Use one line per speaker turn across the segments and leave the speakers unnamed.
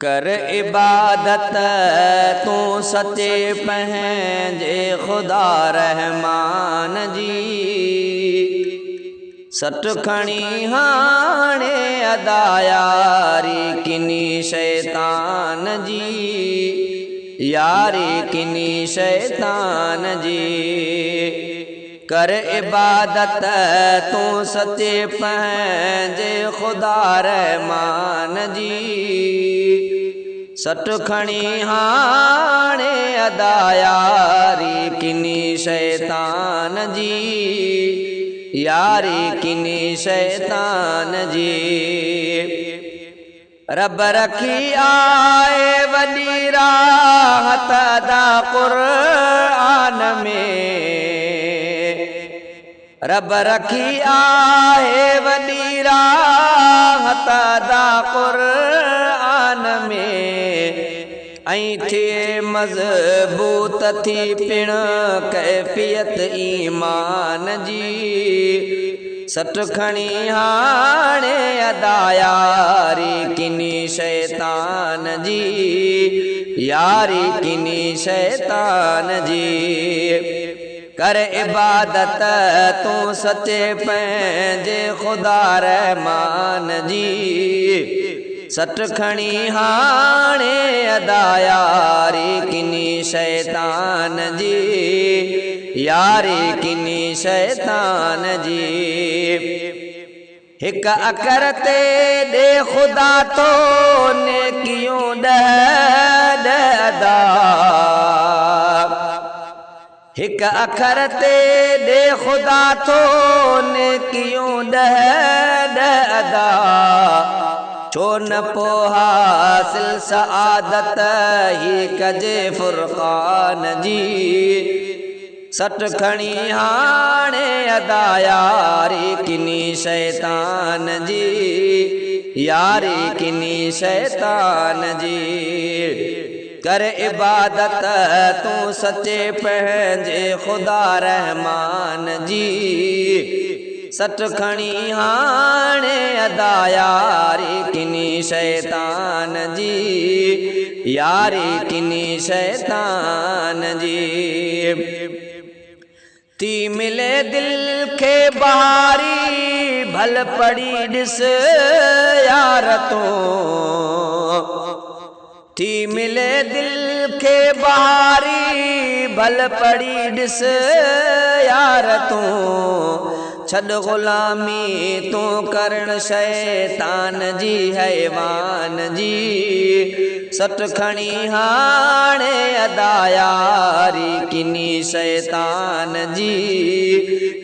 कर इबादत तू सचे पंहिंजे खुदा रहमान जी। सट खणी हाणे अदा यारी किनी शैतान जी, यारी किनी शैतान जी। कर इबादत तू सचे पंहिंजे खुदा रहमान जी। सट खणी हाणे अदा यारी किनी शैतान जी, यारी किनी शैतान जी। रब रखी आए वॾी राहत अदा क़ुरआन में। रब रखी आए वॾी राहत अदा क़ुरआन में। ऐं थिए मज़बूत थी पिण कैफ़ियत ईमान जी। सट खणी हाणे अदा यारी किनी शैतान जी, यारी किनी शैतान जी। कर इबादत तू सचे पंहिंजे खुदा रहमान जी। सट खणी हाणे अदा यारी किनी शैतान जी, यारी किनी शैतान जी। हिक अखर ते दे खुदा तो नेकियूं ॾह अदा। हिक अखर ते दे खुदा तो नेकियूं ॾह अदा। छो न पो हासिल सआदत ही कजे फुरक़ान जी। सट खणी हाणे अदा यारी किनी शैतान जी, यारी किनी शैतान जी। कर इबादत तू सचे पंहिंजे खुदा रहमान जी। सट खणी हाणे अदा यारी किनी शैतान जी, यारी किनी शैतान जी। ती मिले दिल के बहारी भल पड़ी ॾिस यार तो। थी मिले दिल के बहारी भल पड़ी ॾिस यार तूं। छॾ ग़ुलामी तू करण शैतान जी हैवान जी। सट खणी हाणे अदा यारी किनी शैतान जी,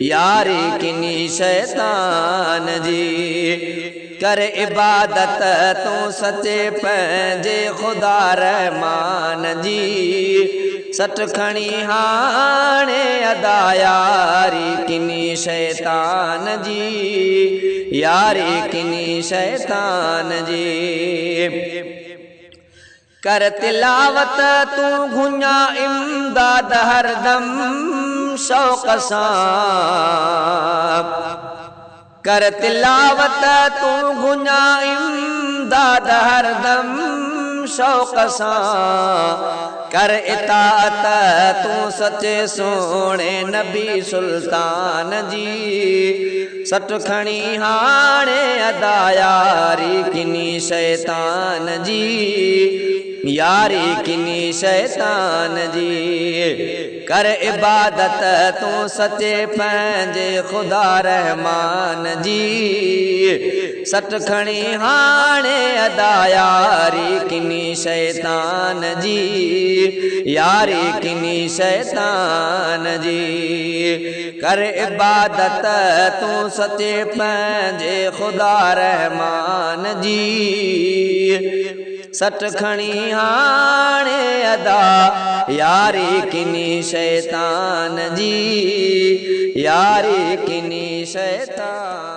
यारी किनी शैतान जी। कर इबादत तू सचे पंहिंजे खुदा रहमान जी। सट खणी हाणे अदा यारी किनी शैतान जी, यारी किनी शैतान जी। कर तिलावत तू गुंजा इमदाद हरदम शौक़ सां। कर तिलावत तू गुंजा इमदाद हरदम शौक़ सां। कर इताअत तू सचे सोणे नबी सुल्तान जी। सट खणी हाणे अदा यारी किनी शैतान जी, यारी किनी शैतान जी। कर इबादत तू सचे पंहिंजे खुदा रहमान जी। सट खणी हाणे अदा यारी किनी शैतान जी, यारी किनी शैतान जी। कर इबादत तू सचे पंहिंजे खुदा रहमान जी। सट खणी हाणे अदा यारी किनी शैतान जी, यारी किनी शैतान।